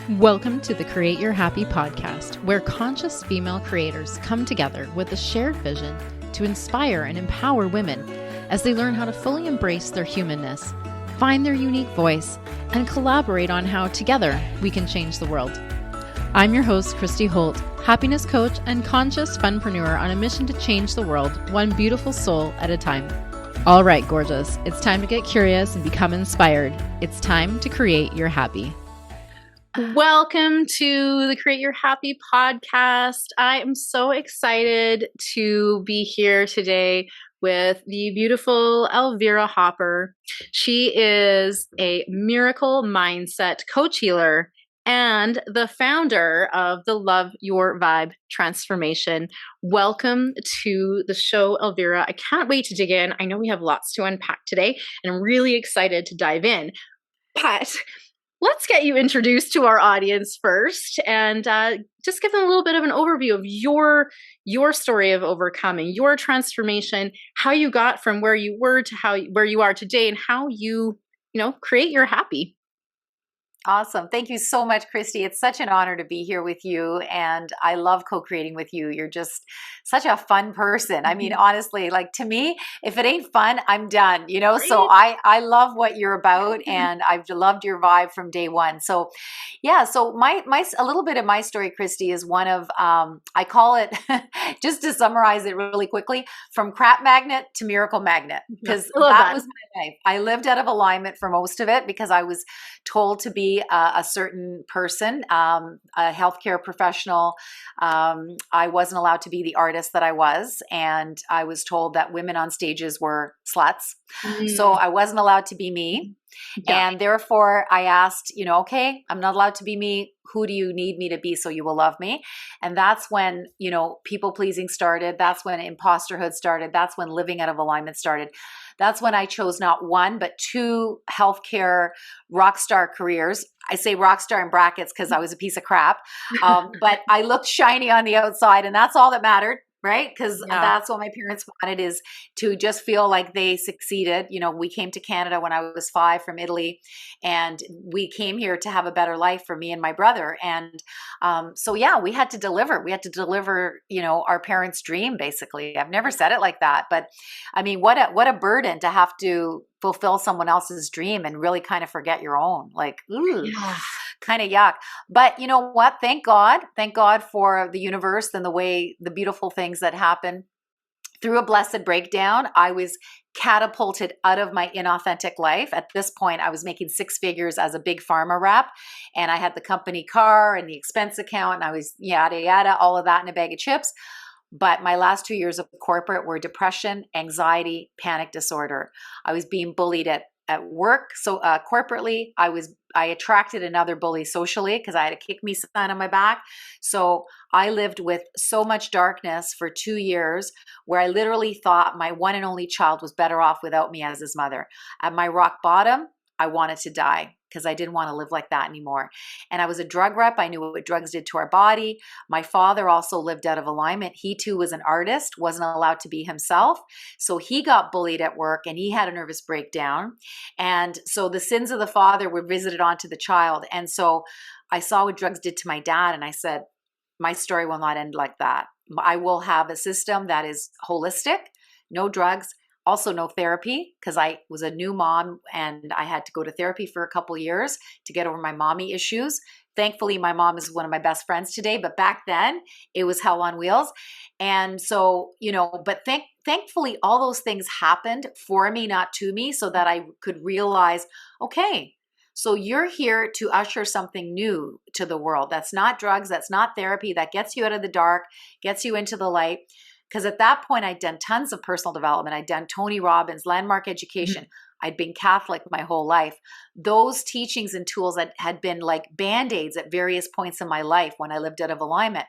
Welcome to the Create Your Happy podcast, where conscious female creators come together with a shared vision to inspire and empower women as they learn how to fully embrace their humanness, find their unique voice, and collaborate on how together we can change the world. I'm your host, Christy Holt, happiness coach and conscious funpreneur on a mission to change the world one beautiful soul at a time. All right, gorgeous, it's time to get curious and become inspired. It's time to create your happy. Welcome to the Create Your Happy podcast. I am so excited to be here today with the beautiful Elvira Hopper. She is a miracle mindset CoacHealer and the founder of the Love Your Vibe transformation. Welcome to the show, Elvira. I can't wait to dig in. I know we have lots to unpack today, and I'm really excited to dive in. But let's get you introduced to our audience first, and just give them a little bit of an overview of your story of overcoming, your transformation, how you got from where you were to where you are today, and how you create your happy. Awesome. Thank you so much, Christy. It's such an honor to be here with you. And I love co-creating with you. You're just such a fun person. I mean, honestly, like to me, if it ain't fun, I'm done, Right? So I love what you're about and I've loved your vibe from day one. So yeah, so a little bit of my story, Christy, is one of, I call it, just to summarize it really quickly, from crap magnet to miracle magnet, because that was my life. I lived out of alignment for most of it because I was told to be a certain person, a healthcare professional. I wasn't allowed to be the artist that I was, and I was told that women on stages were sluts. So I wasn't allowed to be me. Yeah. And therefore I asked, okay, I'm not allowed to be me. Who do you need me to be so you will love me? And that's when, people pleasing started. That's when imposterhood started. That's when living out of alignment started. That's when I chose not one, but two healthcare rock star careers. I say rock star in brackets because I was a piece of crap. But I looked shiny on the outside, and that's all that mattered. Right? Because that's what my parents wanted, is to just feel like they succeeded. We came to Canada when I was 5 from Italy, and we came here to have a better life for me and my brother. And so we had to deliver. We had to deliver, our parents' dream, basically. I've never said it like that, but I mean, what a burden to have to fulfill someone else's dream and really kind of forget your own. Like, kind of yuck. But you know what? Thank God for the universe and the beautiful things that happen. Through a blessed breakdown, I was catapulted out of my inauthentic life. At this point, I was making 6 figures as a big pharma rep, and I had the company car and the expense account, and I was yada, yada, all of that in a bag of chips. But my last 2 years of corporate were depression, anxiety, panic disorder. I was being bullied at work. So corporately, I attracted another bully socially because I had a kick me sign on my back. So I lived with so much darkness for 2 years, where I literally thought my one and only child was better off without me as his mother. At my rock bottom, I wanted to die because I didn't want to live like that anymore. And I was a drug rep. I knew what drugs did to our body. My father also lived out of alignment. He too was an artist, wasn't allowed to be himself. So he got bullied at work and he had a nervous breakdown. And so the sins of the father were visited onto the child. And so I saw what drugs did to my dad, and I said, my story will not end like that. I will have a system that is holistic, no drugs. Also no therapy, because I was a new mom and I had to go to therapy for a couple years to get over my mommy issues. Thankfully, my mom is one of my best friends today, but back then it was hell on wheels. And so, but thankfully all those things happened for me, not to me, so that I could realize, okay, so you're here to usher something new to the world. That's not drugs, that's not therapy, that gets you out of the dark, gets you into the light. Because at that point, I'd done tons of personal development. I'd done Tony Robbins, landmark education. I'd been Catholic my whole life. Those teachings and tools had been like Band-Aids at various points in my life when I lived out of alignment.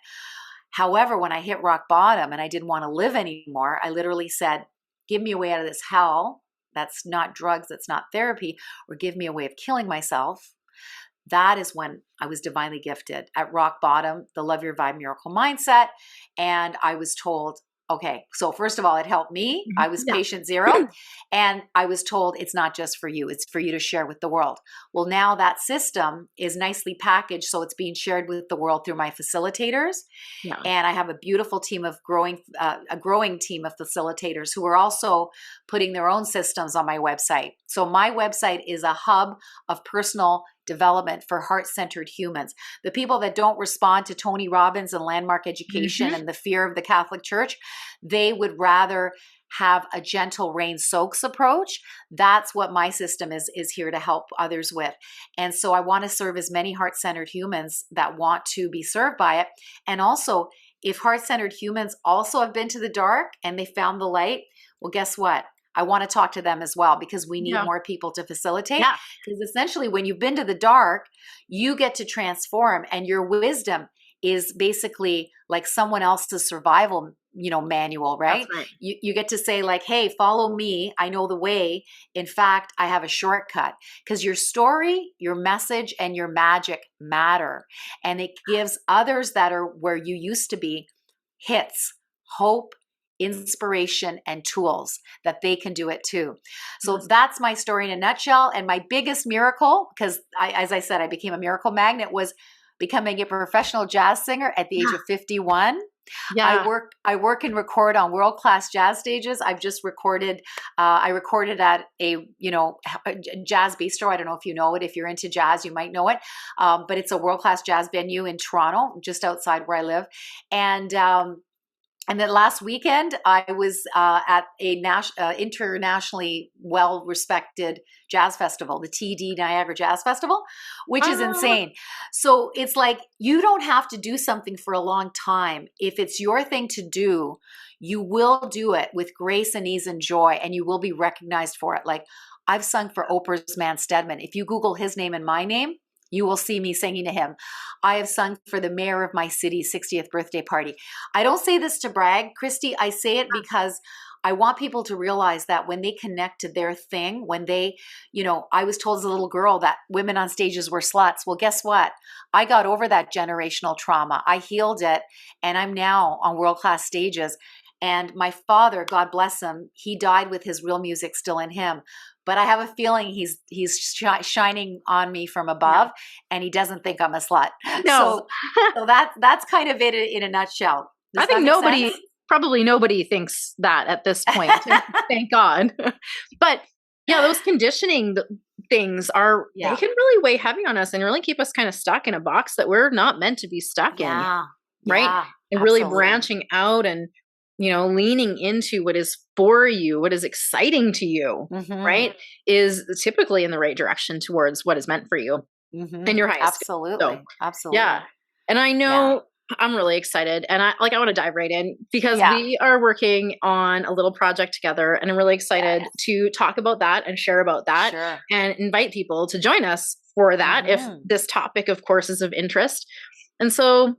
However, when I hit rock bottom and I didn't want to live anymore, I literally said, give me a way out of this hell. That's not drugs, that's not therapy, or give me a way of killing myself. That is when I was divinely gifted at rock bottom, the Love Your Vibe Miracle Mindset. And I was told, Okay, so first of all, it helped me. I was patient zero, and I was told it's not just for you, it's for you to share with the world. Well, now that system is nicely packaged, so it's being shared with the world through my facilitators. Yeah. And I have a beautiful team of a growing team of facilitators who are also putting their own systems on my website. So my website is a hub of personal development for heart-centered humans. The people that don't respond to Tony Robbins and landmark education and the fear of the Catholic Church, they would rather have a gentle rain soaks approach. That's what my system is here to help others with. And so I want to serve as many heart-centered humans that want to be served by it. And also, if heart-centered humans also have been to the dark and they found the light, well, guess what? I want to talk to them as well, because we need more people to facilitate. Because essentially, when you've been to the dark, you get to transform, and your wisdom is basically like someone else's survival, manual, right? That's right. You get to say like, hey, follow me. I know the way. In fact, I have a shortcut, because your story, your message, and your magic matter. And it gives others that are where you used to be hits, hope, inspiration, and tools that they can do it too. So that's my story in a nutshell. And my biggest miracle, because as I said, I became a miracle magnet, was becoming a professional jazz singer at the age of 51. Yeah. I work and record on world-class jazz stages. I've just recorded, I recorded at a jazz bistro. I don't know if you know it. If you're into jazz, you might know it. But it's a world-class jazz venue in Toronto, just outside where I live. And then last weekend, I was at a internationally well-respected jazz festival, the TD Niagara Jazz Festival, which is insane. So it's like, you don't have to do something for a long time. If it's your thing to do, you will do it with grace and ease and joy, and you will be recognized for it. Like, I've sung for Oprah's man Stedman. If you Google his name and my name, you will see me singing to him. I have sung for the mayor of my city's 60th birthday party. I don't say this to brag, Christy. I say it because I want people to realize that when they connect to their thing, when they, I was told as a little girl that women on stages were sluts. Well, guess what? I got over that generational trauma. I healed it, and I'm now on world-class stages. And my father, God bless him, he died with his real music still in him. But I have a feeling he's shining on me from above, and he doesn't think I'm a slut. No. So that's kind of it in a nutshell. I think probably nobody thinks that at this point. Thank God. But yeah, those conditioning things they can really weigh heavy on us and really keep us kind of stuck in a box that we're not meant to be stuck in. Right? Yeah, and really branching out and leaning into what is for you, what is exciting to you, right, is typically in the right direction towards what is meant for you and your highest. Absolutely. Absolutely. Yeah. And I know I'm really excited, and I want to dive right in, because we are working on a little project together, and I'm really excited to talk about that and share about that and invite people to join us for that if this topic, of course, is of interest. And so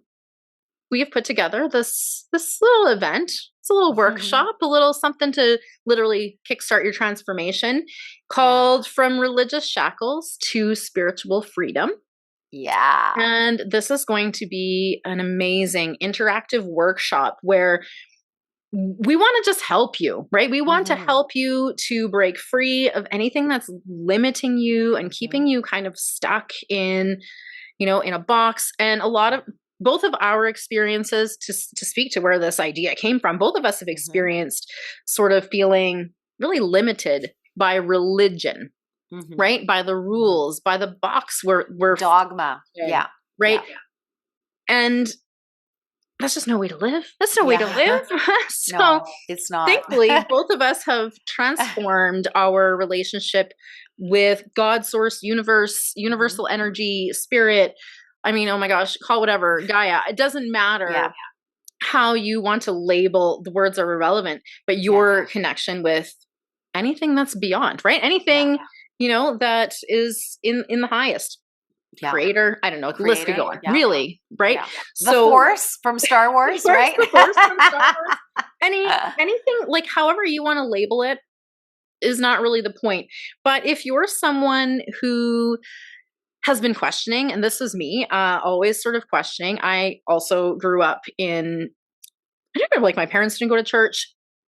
we have put together this little event. It's a little workshop, a little something to literally kickstart your transformation, called From Religious Shackles to Spiritual Freedom. Yeah. And this is going to be an amazing interactive workshop where we want to just help you, right? We want to help you to break free of anything that's limiting you and keeping you kind of stuck in, in a box. And both of our experiences, to speak to where this idea came from, both of us have experienced sort of feeling really limited by religion, right? By the rules, by the box we're dogma. Right. Yeah. And that's just no way to live. That's no way to live. So no, it's not. Thankfully, both of us have transformed our relationship with God, source, universe, universal energy, spirit. I mean, oh my gosh, call whatever, Gaia. It doesn't matter how you want to label, the words are irrelevant, but your connection with anything that's beyond, right? Anything, that is in the highest. Creator, I don't know, the list could go on. Really, right? Yeah. The Force from Star Wars, right? The Force from Star Wars. Anything, like however you want to label it, is not really the point. But if you're someone who has been questioning, and this is me, always sort of questioning. I also grew up in I don't know, like my parents didn't go to church,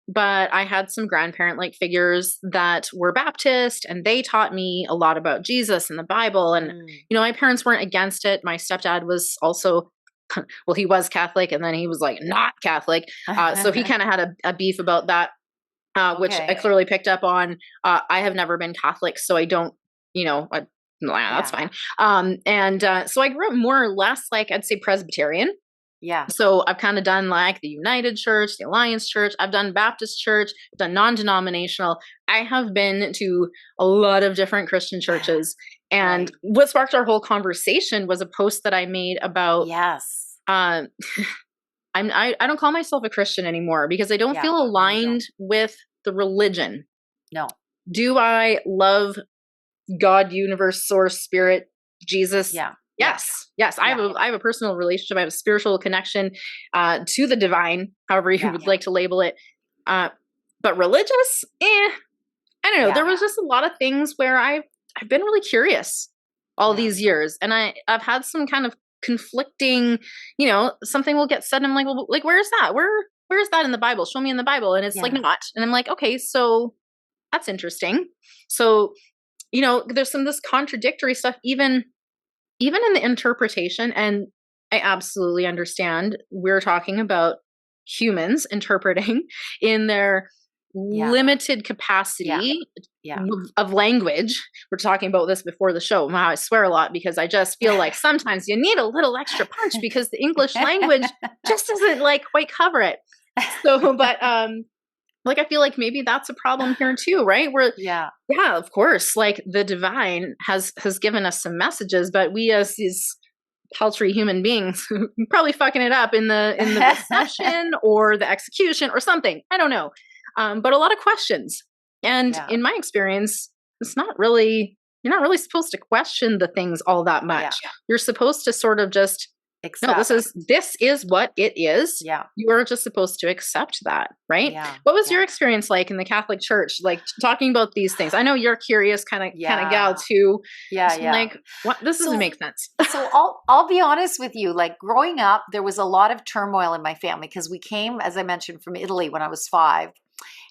but I had some grandparent like figures that were Baptist, and they taught me a lot about Jesus and the Bible. And, Mm. my parents weren't against it. My stepdad was also, well, he was Catholic, and then he was like not Catholic. So he kind of had a beef about that, which I Okay. clearly picked up on. I have never been Catholic, so I don't, that's Yeah. fine. So I grew up more or less like, I'd say, Presbyterian. Yeah. So I've kind of done like the United Church, the Alliance Church. I've done Baptist Church, I've done non-denominational. I have been to a lot of different Christian churches. And Right. what sparked our whole conversation was a post that I made about, Yes. uh, I don't call myself a Christian anymore because I don't Yeah. feel Me too. aligned with the religion. No. Do I love God, universe, source, spirit, Jesus? Yeah. Yeah. Yes. Yes. I Yeah. have a personal relationship. I have a spiritual connection to the divine, however you Yeah. would like to label it. But religious, I don't know. Yeah. There was just a lot of things where I've been really curious all Yeah. these years, and I've had some kind of conflicting, something will get said, and I'm like, well, like, where's that? Where's that in the Bible? Show me in the Bible. And it's like, Yeah. not. And I'm like, okay, so that's interesting. So, there's some of this contradictory stuff, even in the interpretation. And I absolutely understand we're talking about humans interpreting in their Yeah. limited Yeah. capacity Yeah. of language. We're talking about this before the show. Wow, I swear a lot because I just feel like sometimes you need a little extra punch because the English language just doesn't like quite cover it. So, but like, I feel like maybe that's a problem here too, right? Where, Yeah. yeah, of course, like the divine has given us some messages, but we as these paltry human beings probably fucking it up in the reception or the execution or something. I don't know. But a lot of questions. And Yeah. in my experience, you're not really supposed to question the things all that much. Yeah. You're supposed to sort of just, no, Accept. this is what it is. Yeah. You are just supposed to accept that, right? Yeah. What was Yeah. your experience like in the Catholic Church, like talking about these things? I know you're curious kind of Yeah. gal too. Yeah. So I'm Yeah. like, what? This doesn't So, make sense. so I'll be honest with you. Like growing up, there was a lot of turmoil in my family because we came, as I mentioned, from Italy when I was 5,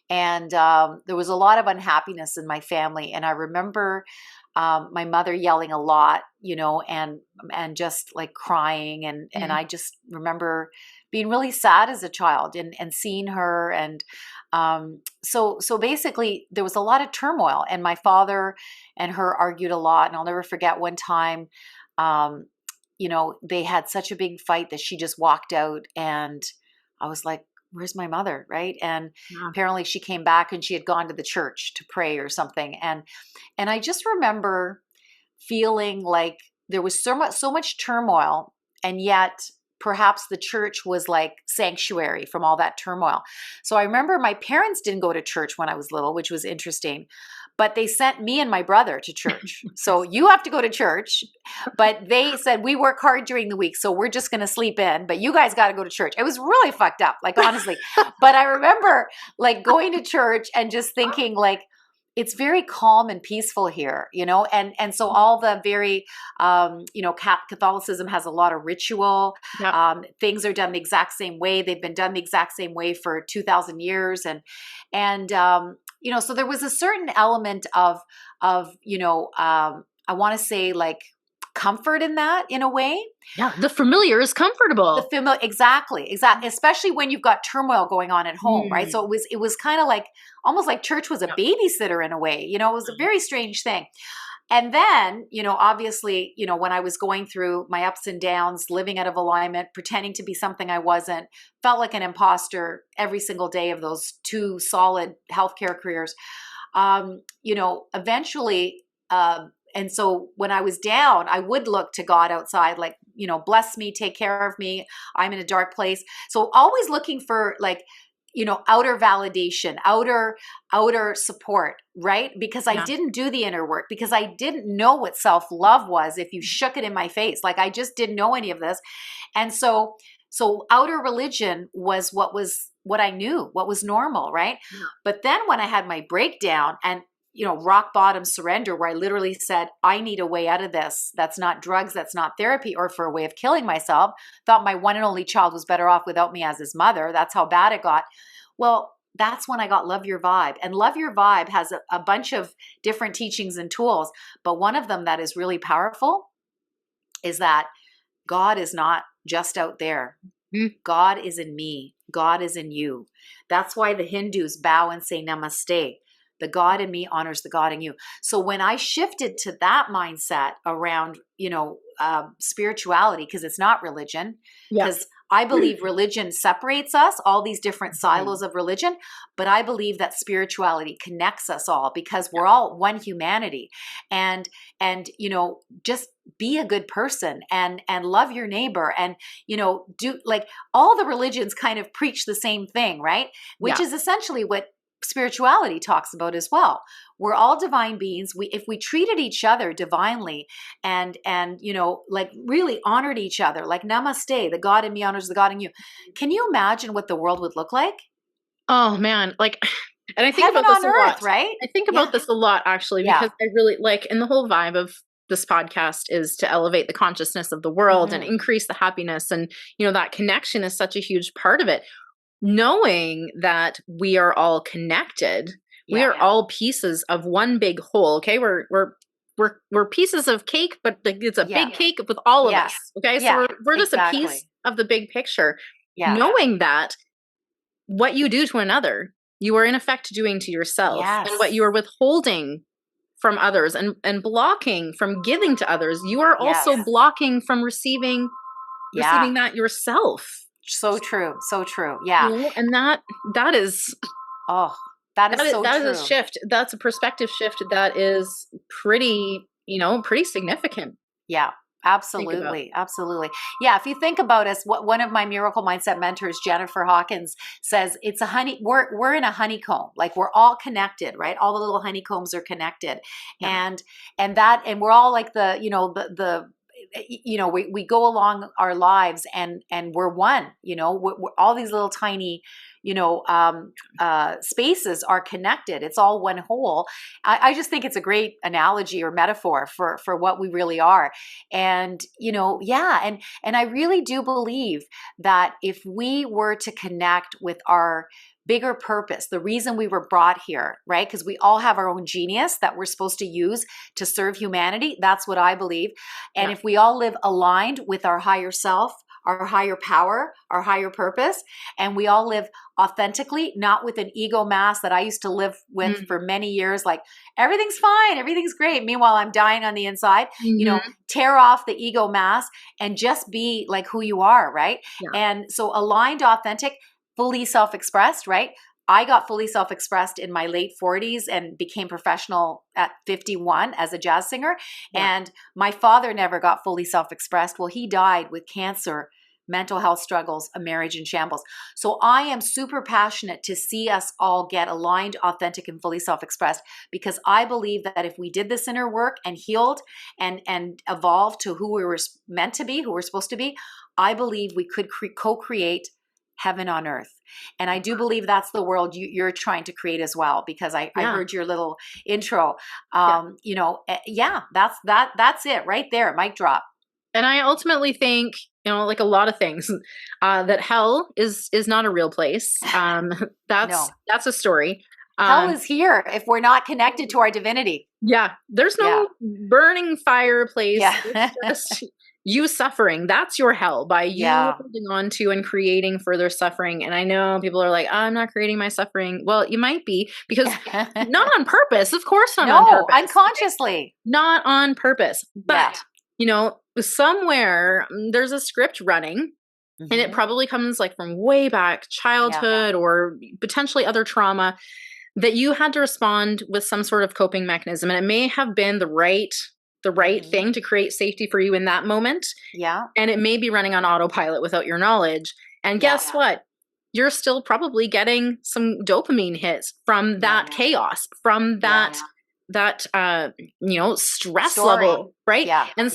and there was a lot of unhappiness in my family. And I remember my mother yelling a lot, and just like crying, and I just remember being really sad as a child and seeing her. And so basically there was a lot of turmoil, and my father and her argued a lot. And I'll never forget one time, they had such a big fight that she just walked out, and I was like, where's my mother? Right. And Yeah. apparently she came back and she had gone to the church to pray or something. And I just remember feeling like there was so much turmoil, and yet perhaps the church was like sanctuary from all that turmoil. So I remember my parents didn't go to church when I was little, which was interesting, but they sent me and my brother to church. So you have to go to church, but they said we work hard during the week, so we're just going to sleep in, but you guys got to go to church. It was really fucked up, like honestly. But I remember like going to church and just thinking like, it's very calm and peaceful here, and so all the very, Catholicism has a lot of ritual. Yep. Things are done the exact same way. They've been done the exact same way for 2,000 years, and so there was a certain element of I want to say like comfort in that in a way. Yeah. The familiar is comfortable. Exactly, especially when you've got turmoil going on at home, right? So it was kind of like almost like church was a babysitter in a way. It was a very strange thing. And then, obviously, when I was going through my ups and downs, living out of alignment, pretending to be something I wasn't, felt like an imposter every single day of those 2 solid healthcare careers. Eventually, and so when I was down, I would look to God outside, like, bless me, take care of me. I'm in a dark place. So always looking for like, outer validation, outer support, right? Because I didn't do the inner work, because I didn't know what self-love was if you shook it in my face. Like I just didn't know any of this. And so outer religion was what I knew, what was normal, right? Yeah. But then when I had my breakdown, and rock bottom surrender where I literally said, I need a way out of this. That's not drugs. That's not therapy or for a way of killing myself. Thought my one and only child was better off without me as his mother. That's how bad it got. Well, that's when I got Love Your Vibe. And Love Your Vibe has a bunch of different teachings and tools. But one of them that is really powerful is that God is not just out there. God is in me. God is in you. That's why the Hindus bow and say namaste. The God in me honors the God in you. So when I shifted to that mindset around, spirituality, because it's not religion, because I believe religion separates us, all these different silos of religion, but I believe that spirituality connects us all because we're all one humanity. And just be a good person and love your neighbor and, do like all the religions kind of preach the same thing, right? Which is essentially what spirituality talks about as well. We're all divine beings. If we treated each other divinely and like really honored each other, like namaste, the God in me honors the God in you. Can you imagine what the world would look like? Oh man, like, and I think Heaven about this on a earth, lot, right? I think about this a lot actually, because I really like, and the whole vibe of this podcast is to elevate the consciousness of the world and increase the happiness. And, that connection is such a huge part of it. Knowing that we are all connected, we are all pieces of one big whole. Okay, we're pieces of cake, but it's a big cake with all of us. Okay, so we're just a piece of the big picture. Knowing that what you do to another, you are in effect doing to yourself, and what you are withholding from others and blocking from giving to others, you are also blocking from receiving that yourself. So true. So true. Yeah. And that is, that is so true. That is a shift. That's a perspective shift that is pretty significant. Yeah. Absolutely. Absolutely. Yeah. If you think about us, what one of my miracle mindset mentors, Jennifer Hawkins, says it's we're in a honeycomb. Like we're all connected, right? All the little honeycombs are connected. And we're all like we go along our lives and we're one, we're all these little tiny, spaces are connected. It's all one whole. I just think it's a great analogy or metaphor for what we really are. And, and I really do believe that if we were to connect with our bigger purpose, the reason we were brought here, right? Because we all have our own genius that we're supposed to use to serve humanity. That's what I believe. And if we all live aligned with our higher self, our higher power, our higher purpose, and we all live authentically, not with an ego mask that I used to live with for many years, like everything's fine, everything's great. Meanwhile, I'm dying on the inside. Tear off the ego mask and just be like who you are, right? And so aligned, authentic, fully self-expressed, right? I got fully self-expressed in my late 40s and became professional at 51 as a jazz singer. And my father never got fully self-expressed. Well, he died with cancer, mental health struggles, a marriage in shambles. So I am super passionate to see us all get aligned, authentic, and fully self-expressed, because I believe that if we did this inner work and healed and evolved to who we were meant to be, who we're supposed to be, I believe we could co-create heaven on earth. And I do believe that's the world you're trying to create as well, because I heard your little intro. That's it right there. Mic drop. And I ultimately think, like a lot of things, that hell is not a real place. That's a story. Hell is here if we're not connected to our divinity. Yeah. There's no burning fire place. It's just you suffering. That's your hell, by you holding on to and creating further suffering. And I know people are like, I'm not creating my suffering. Well, you might be, because not on purpose. Of course not on purpose. Unconsciously. Not on purpose. But, somewhere there's a script running. And it probably comes like from way back, childhood or potentially other trauma, that you had to respond with some sort of coping mechanism. And it may have been the right thing to create safety for you in that moment. Yeah. And it may be running on autopilot without your knowledge. And guess what? You're still probably getting some dopamine hits from that chaos, from that stress story. level, right? Yeah. And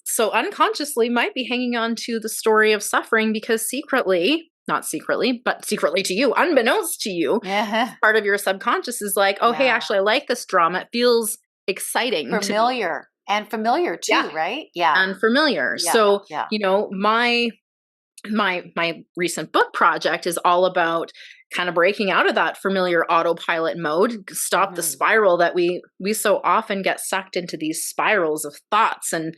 so unconsciously might be hanging on to the story of suffering, because secretly not secretly, but secretly to you, unbeknownst to you, Yeah. part of your subconscious is like, oh, hey, actually, I like this drama. It feels exciting. Familiar and familiar too, right? Yeah. And familiar. Yeah. So, Yeah. my recent book project is all about kind of breaking out of that familiar autopilot mode, stop the spiral that we so often get sucked into, these spirals of thoughts and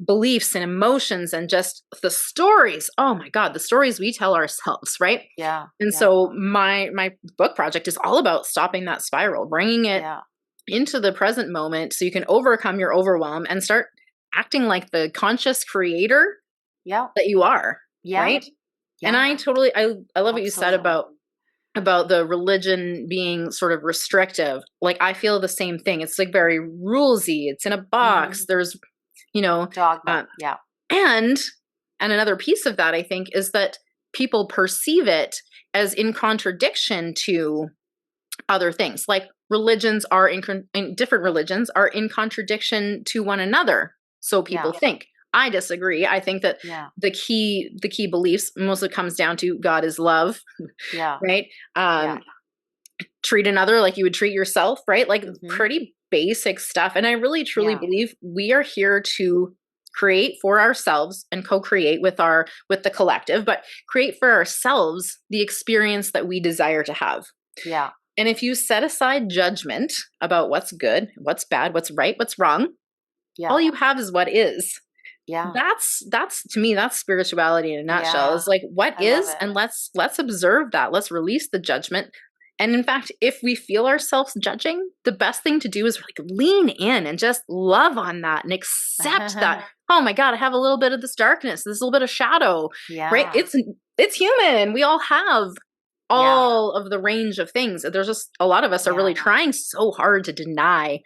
beliefs and emotions and just the stories. Oh my God, the stories we tell ourselves, right? Yeah. And so my book project is all about stopping that spiral, bringing it into the present moment so you can overcome your overwhelm and start acting like the conscious creator that you are. Right? Yeah. And I love what you said about the religion being sort of restrictive. Like, I feel the same thing. It's like very rulesy. It's in a box. There's, dogma. And another piece of that, I think, is that people perceive it as in contradiction to other things. Like, different religions are in contradiction to one another. So people think. I disagree. I think that the key beliefs mostly comes down to God is love. Right? Treat another like you would treat yourself, right? Like pretty basic stuff. And I really truly believe we are here to create for ourselves and co-create with the collective, but create for ourselves the experience that we desire to have. Yeah. And if you set aside judgment about what's good, what's bad, what's right, what's wrong, all you have is what is. Yeah. That's to me, that's spirituality in a nutshell. It's like, what is, and let's observe that. Let's release the judgment. And in fact, if we feel ourselves judging, the best thing to do is like lean in and just love on that and accept that, oh my God, I have a little bit of this darkness, this little bit of shadow, right? It's human. We all have all of the range of things. There's just a lot of us are really trying so hard to deny,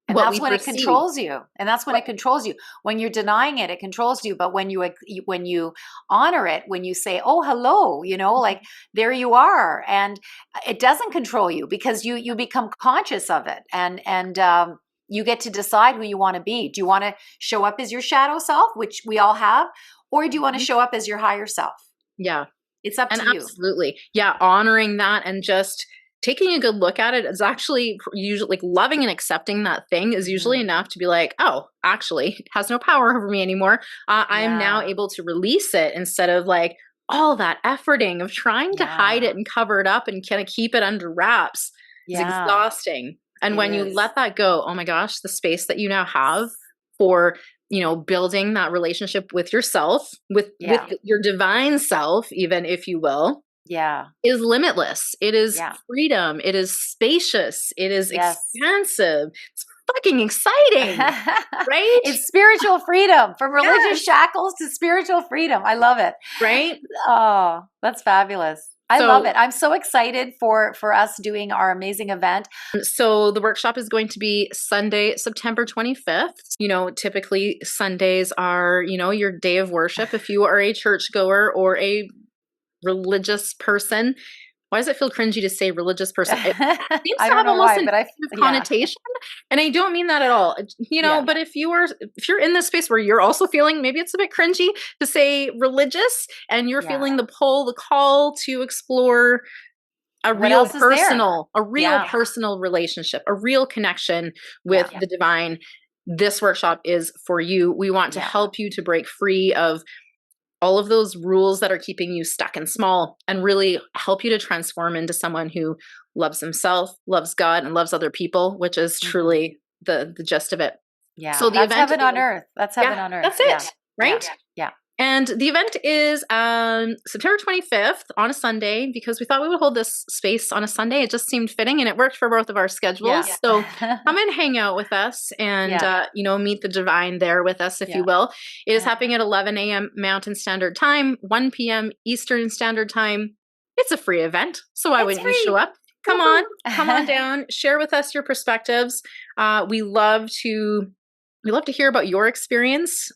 and that's when it controls you. And that's when it controls you. When you're denying it, it controls you. But when you honor it, when you say, oh, hello, like there you are. And it doesn't control you because you become conscious of it. And you get to decide who you want to be. Do you want to show up as your shadow self, which we all have? Or do you want to show up as your higher self? Yeah. It's up to you. Absolutely. Yeah. Honoring that and just taking a good look at it is actually usually like loving and accepting that thing is usually enough to be like, oh, actually it has no power over me anymore. I am now able to release it instead of like all that efforting of trying to hide it and cover it up and kind of keep it under wraps. Is exhausting. And when you let that go, oh my gosh, the space that you now have for, building that relationship with yourself, with your divine self, even if you will, is limitless. It is freedom. It is spacious. It is expansive. It's fucking exciting, right? It's spiritual freedom, from religious shackles to spiritual freedom. I love it. Right? Oh, that's fabulous. I love it. I'm so excited for us doing our amazing event. So the workshop is going to be Sunday, September 25th. Typically Sundays are, your day of worship. If you are a churchgoer or a religious person. Why does it feel cringy to say religious person? It seems to have almost a negative connotation. And I don't mean that at all. But if you're in this space where you're also feeling, maybe it's a bit cringy to say religious and you're feeling the pull, the call to explore a real personal relationship, a real connection with the divine, this workshop is for you. We want to help you to break free of all of those rules that are keeping you stuck and small and really help you to transform into someone who loves himself, loves God, and loves other people, which is truly the gist of it. Yeah. So that's heaven on earth. That's heaven on earth. That's it. Right? Yeah. And the event is September 25th on a Sunday, because we thought we would hold this space on a Sunday. It just seemed fitting and it worked for both of our schedules. Yeah. So come and hang out with us and, meet the divine there with us, if you will. It is happening at 11 a.m. Mountain Standard Time, 1 p.m. Eastern Standard Time. It's a free event. So why wouldn't you show up? Come on down, share with us your perspectives. We love to hear about your experience.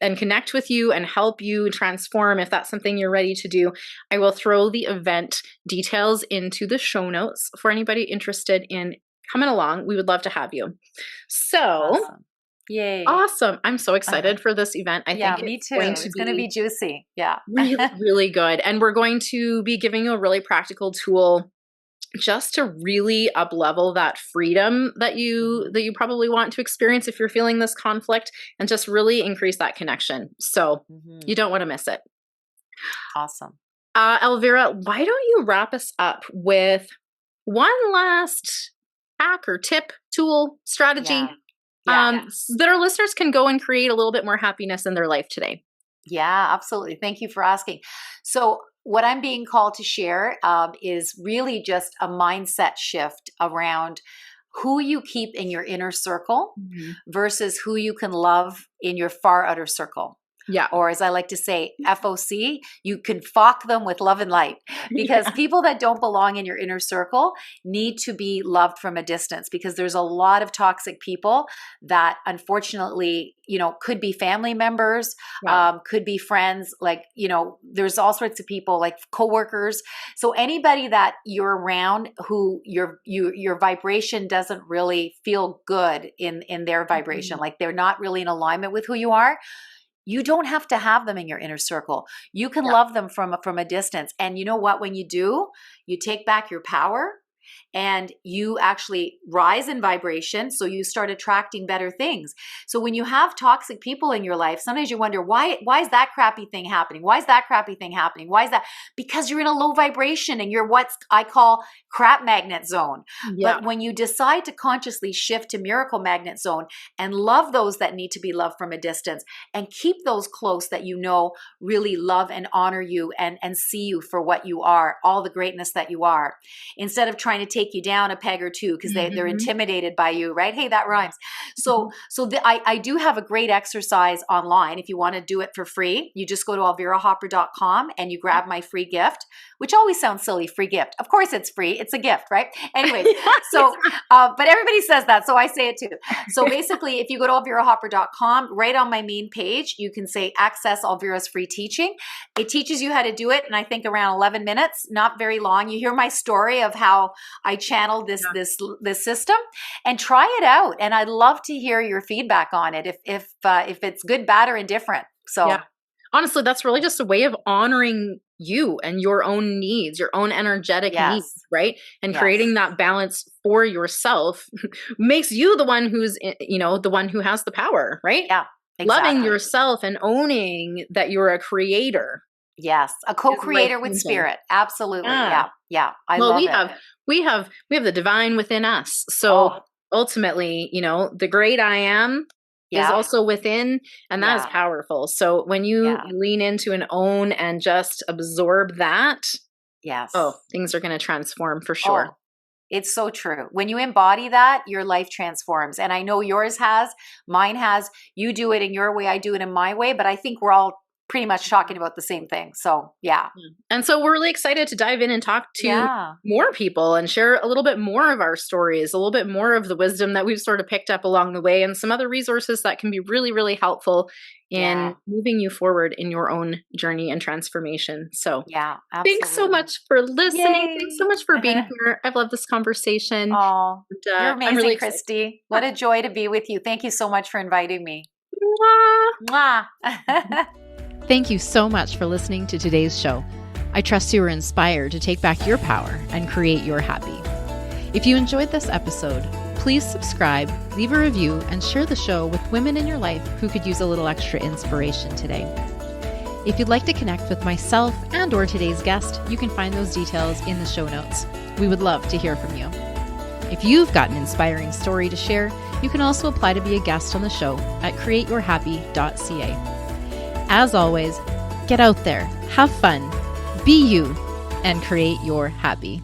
And connect with you and help you transform if that's something you're ready to do. I will throw the event details into the show notes for anybody interested in coming along. We would love to have you. So Yay. Awesome. I'm so excited for this event. I Yeah, think me it's too. going to It's going to be be juicy. Yeah. really, really good. And we're going to be giving you a really practical tool just to really up level that freedom that you probably want to experience if you're feeling this conflict, and just really increase that connection. So you don't want to miss it. Awesome. Elvira, why don't you wrap us up with one last hack or tip, tool, strategy that our listeners can go and create a little bit more happiness in their life today? Yeah, absolutely. Thank you for asking. So, what I'm being called to share is really just a mindset shift around who you keep in your inner circle versus who you can love in your far outer circle. Yeah. Or as I like to say, FOC, you can FOC them with love and light, because people that don't belong in your inner circle need to be loved from a distance, because there's a lot of toxic people that unfortunately, could be family members, could be friends, like, there's all sorts of people like coworkers. So anybody that you're around who your vibration doesn't really feel good in their vibration, like they're not really in alignment with who you are, you don't have to have them in your inner circle. You can love them from a distance. And you know what? When you do, you take back your power and you actually rise in vibration. So you start attracting better things. So when you have toxic people in your life, sometimes you wonder, why is that crappy thing happening? Why is that crappy thing happening? Why is that? Because you're in a low vibration and you're what I call crap magnet zone. Yeah. But when you decide to consciously shift to miracle magnet zone and love those that need to be loved from a distance, and keep those close that really love and honor you and see you for what you are, all the greatness that you are, instead of trying to take you down a peg or two because they're intimidated by you, right? Hey, that rhymes. So I do have a great exercise online. If you want to do it for free, you just go to elvirahopper.com and you grab my free gift, which always sounds silly, free gift. Of course it's free. It's a gift, right? Anyways, but everybody says that, so I say it too. So basically, if you go to elvirahopper.com, right on my main page, you can say access Elvira's free teaching. It teaches you how to do it, and I think around 11 minutes, not very long. You hear my story of how I channeled this system, and try it out. And I'd love to hear your feedback on it, if it's good, bad, or indifferent. So honestly, that's really just a way of honoring you and your own needs, your own energetic needs, right? And creating that balance for yourself makes you the one who's, the one who has the power, right? Yeah, exactly. Loving yourself and owning that you're a creator. Yes, a co-creator with spirit. Absolutely. Yeah. I love it. We have the divine within us. So ultimately, the great I am is also within, and that is powerful. So when you lean into and own and just absorb that, things are going to transform for sure. It's so true. When you embody that, your life transforms. And I know yours has, mine has. You do it in your way, I do it in my way, but I think we're all pretty much talking about the same thing. So yeah. And so we're really excited to dive in and talk to more people and share a little bit more of our stories, a little bit more of the wisdom that we've sort of picked up along the way, and some other resources that can be really, really helpful in moving you forward in your own journey and transformation. So thanks so much for listening. Thanks so much for being here. I've loved this conversation. Oh, you're amazing, really Christy. What a joy to be with you. Thank you so much for inviting me. Mwah. Mwah. Thank you so much for listening to today's show. I trust you were inspired to take back your power and create your happy. If you enjoyed this episode, please subscribe, leave a review, and share the show with women in your life who could use a little extra inspiration today. If you'd like to connect with myself and or today's guest, you can find those details in the show notes. We would love to hear from you. If you've got an inspiring story to share, you can also apply to be a guest on the show at createyourhappy.ca. As always, get out there, have fun, be you, and create your happy.